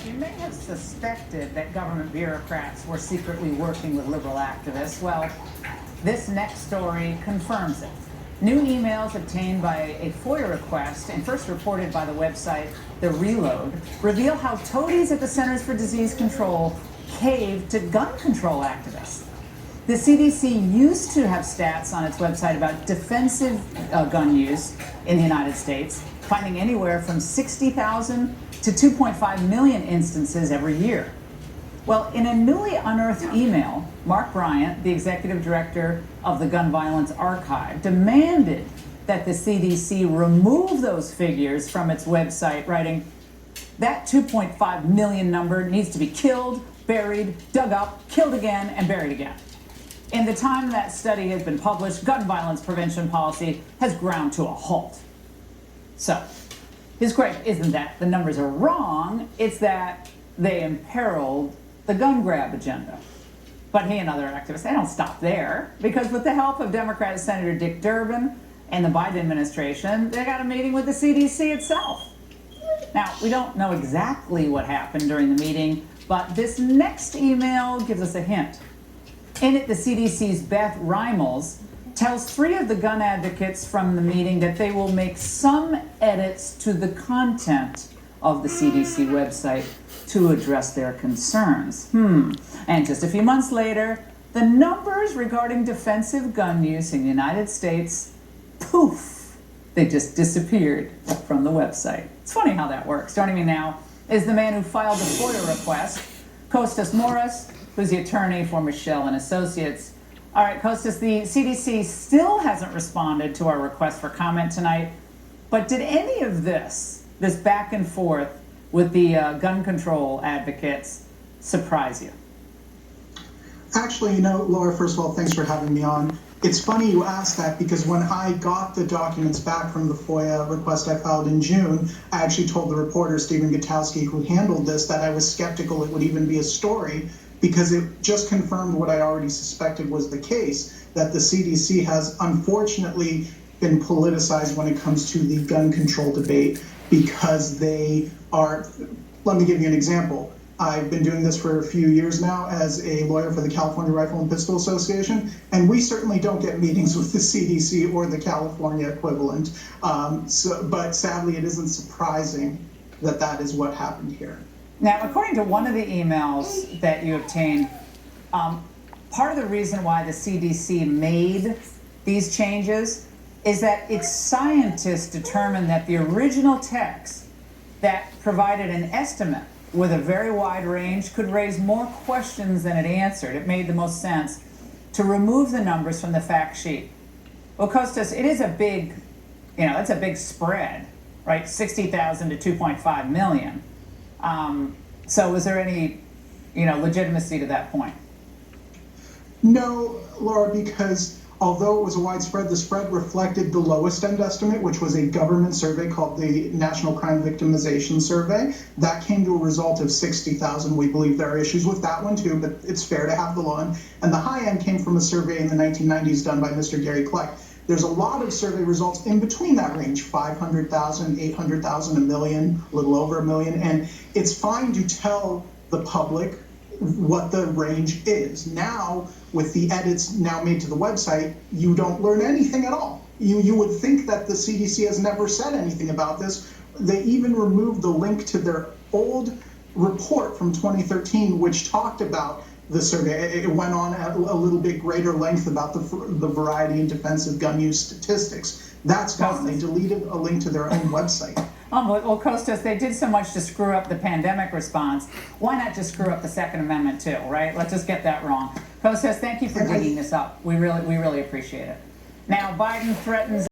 you may have suspected that government bureaucrats were secretly working with liberal activists. Well, this next story confirms it. New emails obtained by a FOIA request and first reported by the website The Reload reveal how toadies at the Centers for Disease Control caved to gun control activists. The CDC used to have stats on its website about defensive gun use in the United States, finding anywhere from 60,000 to 2.5 million instances every year. Well, in a newly unearthed email, Mark Bryant, the executive director of the Gun Violence Archive, demanded that the CDC remove those figures from its website, writing, "That 2.5 million number needs to be killed, buried, dug up, killed again, and buried again." In the time that study has been published, gun violence prevention policy has ground to a halt. So, his gripe isn't that the numbers are wrong, it's that they imperiled the gun grab agenda. But he and other activists, they don't stop there, because with the help of Democrat Senator Dick Durbin and the Biden administration, they got a meeting with the CDC itself. Now, we don't know exactly what happened during the meeting, but this next email gives us a hint. In it, the CDC's Beth Reimels tells 3 of the gun advocates from the meeting that they will make some edits to the content of the CDC website to address their concerns. And just a few months later, the numbers regarding defensive gun use in the United States, poof, they just disappeared from the website. It's funny how that works. Joining me now is the man who filed the FOIA request, Kostas Morris, who's the attorney for Michelle and Associates. All right, Kostas, the CDC still hasn't responded to our request for comment tonight, but did any of this back and forth with the gun control advocates surprise you? Actually, Laura, first of all, thanks for having me on. It's funny you asked that, because when I got the documents back from the FOIA request I filed in June, I actually told the reporter, Stephen Gutowski, who handled this, that I was skeptical it would even be a story, because it just confirmed what I already suspected was the case, that the CDC has unfortunately been politicized when it comes to the gun control debate, because they are, let me give you an example. I've been doing this for a few years now as a lawyer for the California Rifle and Pistol Association, and we certainly don't get meetings with the CDC or the California equivalent. But sadly, it isn't surprising that that is what happened here. Now, according to one of the emails that you obtained, part of the reason why the CDC made these changes is that its scientists determined that the original text that provided an estimate with a very wide range could raise more questions than it answered. It made the most sense to remove the numbers from the fact sheet. Well, Kostas, it is a big, it's a big spread, right? 60,000 to 2.5 million. So was there any, legitimacy to that point? No, Laura, because although it was a widespread, the spread reflected the lowest end estimate, which was a government survey called the National Crime Victimization Survey. That came to a result of 60,000. We believe there are issues with that one too, but it's fair to have the low end. And the high end came from a survey in the 1990s done by Mr. Gary Kleck. There's a lot of survey results in between that range, 500,000, 800,000, a million, a little over a million. And it's fine to tell the public what the range is. Now, with the edits now made to the website, you don't learn anything at all. You would think that the CDC has never said anything about this. They even removed the link to their old report from 2013, which talked about the survey. It went on at a little bit greater length about the variety and defensive gun use statistics. That's gone. They deleted a link to their own website. Well, Kostas, they did so much to screw up the pandemic response. Why not just screw up the Second Amendment too, right? Let's just get that wrong. Kostas, thank you for digging this up. We really appreciate it. Now, Biden threatens